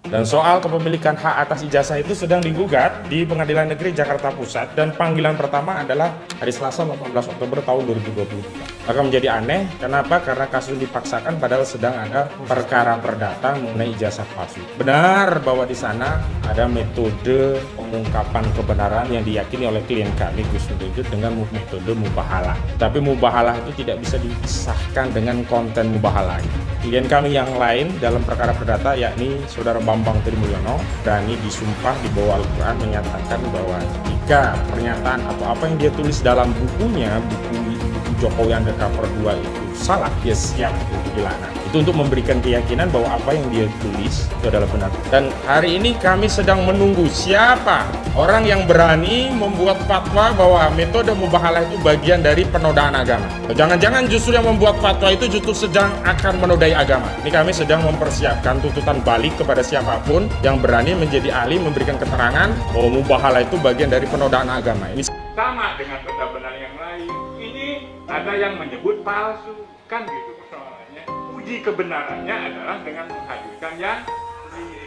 Dan soal kepemilikan hak atas ijazah itu sedang digugat di Pengadilan Negeri Jakarta Pusat dan panggilan pertama adalah hari Selasa 18 Oktober tahun 2023. Maka menjadi aneh, kenapa? Karena kasus dipaksakan padahal sedang ada perkara perdata mengenai ijazah palsu. Benar bahwa di sana ada metode pengungkapan kebenaran yang diyakini oleh klien kami Gus Nur dengan metode mubahalah. Tapi mubahalah itu tidak bisa dipisahkan dengan konten mubahalah. Klien kami yang lain dalam perkara perdata yakni Saudara Bambang Trimulyono berani disumpah di bawah Al-Quran menyatakan bahwa jika pernyataan atau apa yang dia tulis dalam bukunya, buku Jokowi Undercover 2 itu salah, dia siap untuk dilaknat. Itu untuk memberikan keyakinan bahwa apa yang dia tulis itu adalah benar. Dan hari ini kami sedang menunggu siapa orang yang berani membuat fatwa bahwa metode mubahalah itu bagian dari penodaan agama. Jangan-jangan justru yang membuat fatwa itu justru sedang akan menodai agama. Ini kami sedang mempersiapkan tuntutan balik kepada siapapun yang berani menjadi ahli memberikan keterangan bahwa mubahalah itu bagian dari penodaan agama. Ini sama dengan benar-benar yang lain. Ini ada yang menyebut palsu, kan gitu persoalannya. Uji kebenarannya adalah dengan menghadirkan yang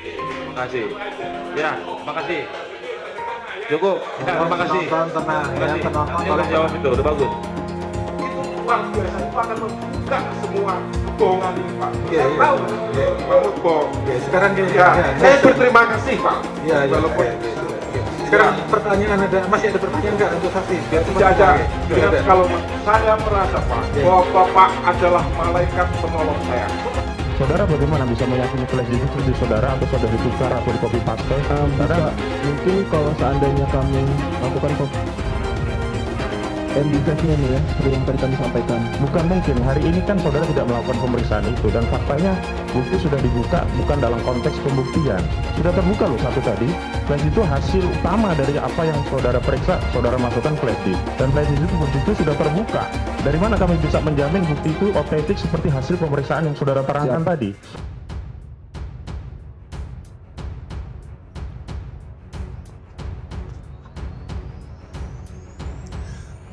terima kasih. Ya, terima kasih. Cukup. Ya, terima kasih. Tenang, ya, penonton tolong jawab itu, udah bagus. itu luar biasa, itu akan membuka semua kebohongan ini, Pak. Iya, Saya tahu, Pak bohong. Sekarang gini, Ya, saya berterima kasih, Pak. Iya, Walaupun sekarang pertanyaan masih ada pertanyaan nggak untuk saksi? Biar tidak ada. Tidak ada. Kalau saya merasa, Pak, bahwa Bapak adalah malaikat penolong saya. Saudara bagaimana bisa meyakini flash disk itu di saudara atau saudara ditukar atau di copy paste? Saudara, mungkin kalau seandainya kami lakukan MD-nya nih ya, seperti yang tadi kami sampaikan. Bukan mungkin, hari ini kan saudara tidak melakukan pemeriksaan itu dan faktanya bukti sudah dibuka bukan dalam konteks pembuktian. Sudah terbuka loh satu tadi, flash itu hasil utama dari apa yang saudara periksa, saudara masukkan flash disk. Dan flash disk itu bukti itu sudah terbuka. Dari mana kami bisa menjamin bukti itu otentik seperti hasil pemeriksaan yang saudara terangkan tadi?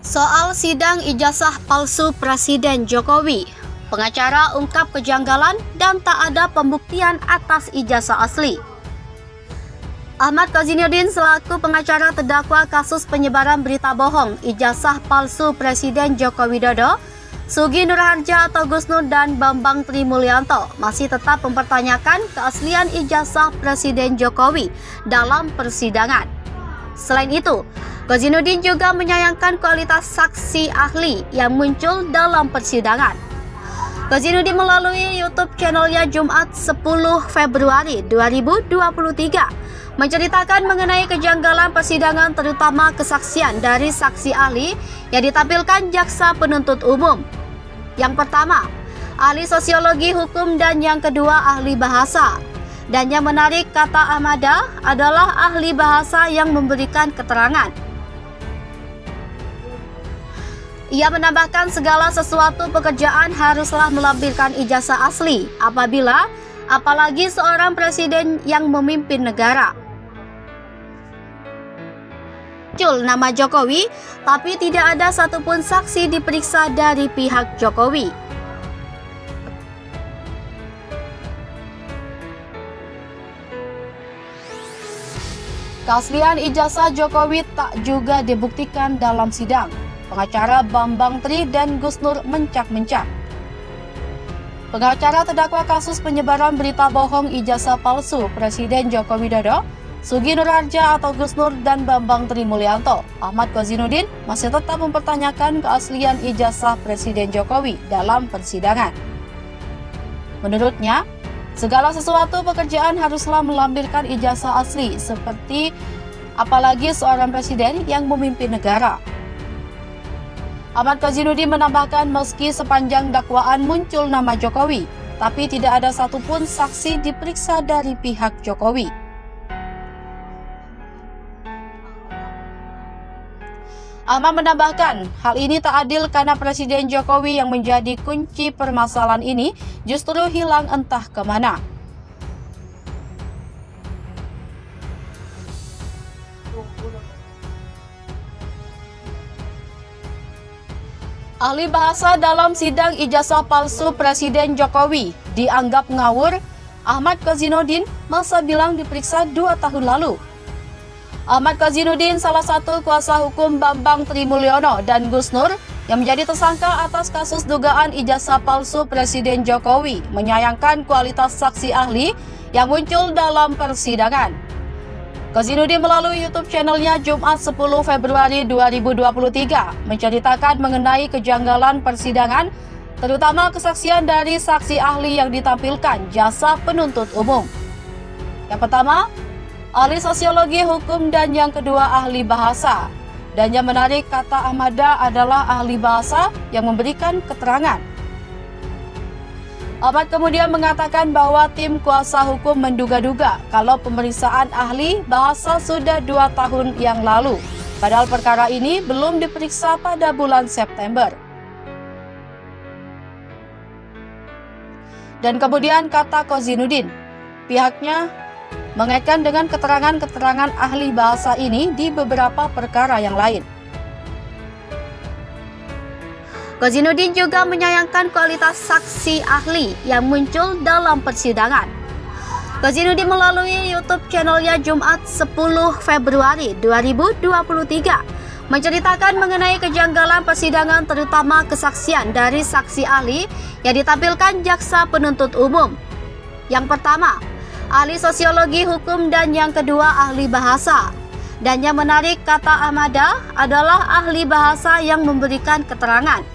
Soal sidang ijazah palsu Presiden Jokowi, pengacara ungkap kejanggalan dan tak ada pembuktian atas ijazah asli. Ahmad Kozinudin selaku pengacara terdakwa kasus penyebaran berita bohong ijazah palsu Presiden Joko Widodo, Sugi Nurharja atau Gus Nur dan Bambang Trimulyanto masih tetap mempertanyakan keaslian ijazah Presiden Jokowi dalam persidangan. Selain itu, Kozinudin juga menyayangkan kualitas saksi ahli yang muncul dalam persidangan. Kozinudin melalui YouTube channelnya Jumat 10 Februari 2023 menceritakan mengenai kejanggalan persidangan terutama kesaksian dari saksi ahli yang ditampilkan jaksa penuntut umum. Yang pertama, ahli sosiologi hukum dan yang kedua ahli bahasa. Dan yang menarik kata Ahmada adalah ahli bahasa yang memberikan keterangan. Ia menambahkan segala sesuatu pekerjaan haruslah melampirkan ijazah asli apalagi seorang presiden yang memimpin negara. Muncul nama Jokowi, tapi tidak ada satupun saksi diperiksa dari pihak Jokowi. Keaslian ijazah Jokowi tak juga dibuktikan dalam sidang. Pengacara Bambang Tri dan Gus Nur mencak-mencak. Pengacara terdakwa kasus penyebaran berita bohong ijazah palsu Presiden Joko Widodo, Sugi Nurharja atau Gus Nur dan Bambang Trimulyanto, Ahmad Kozinudin masih tetap mempertanyakan keaslian ijazah Presiden Jokowi dalam persidangan. Menurutnya, segala sesuatu pekerjaan haruslah melampirkan ijazah asli seperti apalagi seorang presiden yang memimpin negara. Ahmad Kozinudin menambahkan meski sepanjang dakwaan muncul nama Jokowi, tapi tidak ada satupun saksi diperiksa dari pihak Jokowi. Ahmad menambahkan, hal ini tak adil karena Presiden Jokowi yang menjadi kunci permasalahan ini justru hilang entah kemana. Ahli bahasa dalam sidang ijazah palsu Presiden Jokowi dianggap ngawur Ahmad Kozinudin masa bilang diperiksa 2 tahun lalu. Ahmad Kozinudin, salah satu kuasa hukum Bambang Trimulyono dan Gus Nur yang menjadi tersangka atas kasus dugaan ijazah palsu Presiden Jokowi, menyayangkan kualitas saksi ahli yang muncul dalam persidangan. Kozinudin melalui YouTube channelnya Jumat 10 Februari 2023 menceritakan mengenai kejanggalan persidangan, terutama kesaksian dari saksi ahli yang ditampilkan jasa penuntut umum. Yang pertama, ahli sosiologi hukum, dan yang kedua ahli bahasa. Dan yang menarik, kata Ahmada adalah ahli bahasa yang memberikan keterangan. Ahmad kemudian mengatakan bahwa tim kuasa hukum menduga-duga kalau pemeriksaan ahli bahasa sudah 2 tahun yang lalu, padahal perkara ini belum diperiksa pada bulan September. Dan kemudian kata Kozinudin, pihaknya mengaitkan dengan keterangan-keterangan ahli bahasa ini di beberapa perkara yang lain. Kozinudin juga menyayangkan kualitas saksi ahli yang muncul dalam persidangan. Kozinudin melalui YouTube channelnya Jumat 10 Februari 2023 menceritakan mengenai kejanggalan persidangan, terutama kesaksian dari saksi ahli yang ditampilkan jaksa penuntut umum. Yang pertama, ahli sosiologi hukum, dan yang kedua ahli bahasa. Dan yang menarik, kata Ahmada adalah ahli bahasa yang memberikan keterangan.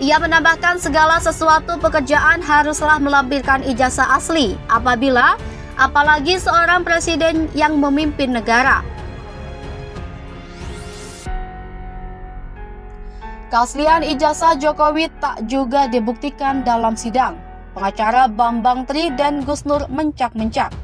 Ia menambahkan segala sesuatu pekerjaan haruslah melampirkan ijazah asli apalagi seorang presiden yang memimpin negara. Keaslian ijazah Jokowi tak juga dibuktikan dalam sidang. Pengacara Bambang Tri dan Gus Nur mencak-mencak.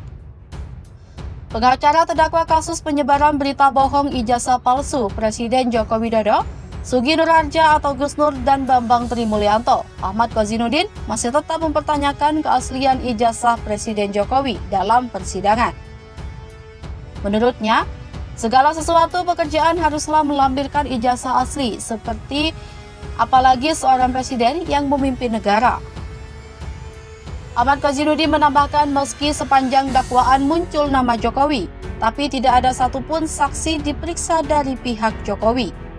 Pengacara terdakwa kasus penyebaran berita bohong ijazah palsu Presiden Joko Widodo, Sugi Nur Harja atau Gus Nur, dan Bambang Trimulyanto, Ahmad Kozinudin, masih tetap mempertanyakan keaslian ijazah Presiden Jokowi dalam persidangan. Menurutnya, segala sesuatu pekerjaan haruslah melampirkan ijazah asli, seperti apalagi seorang presiden yang memimpin negara. Ahmad Kozinudin menambahkan meski sepanjang dakwaan muncul nama Jokowi, tapi tidak ada satupun saksi diperiksa dari pihak Jokowi.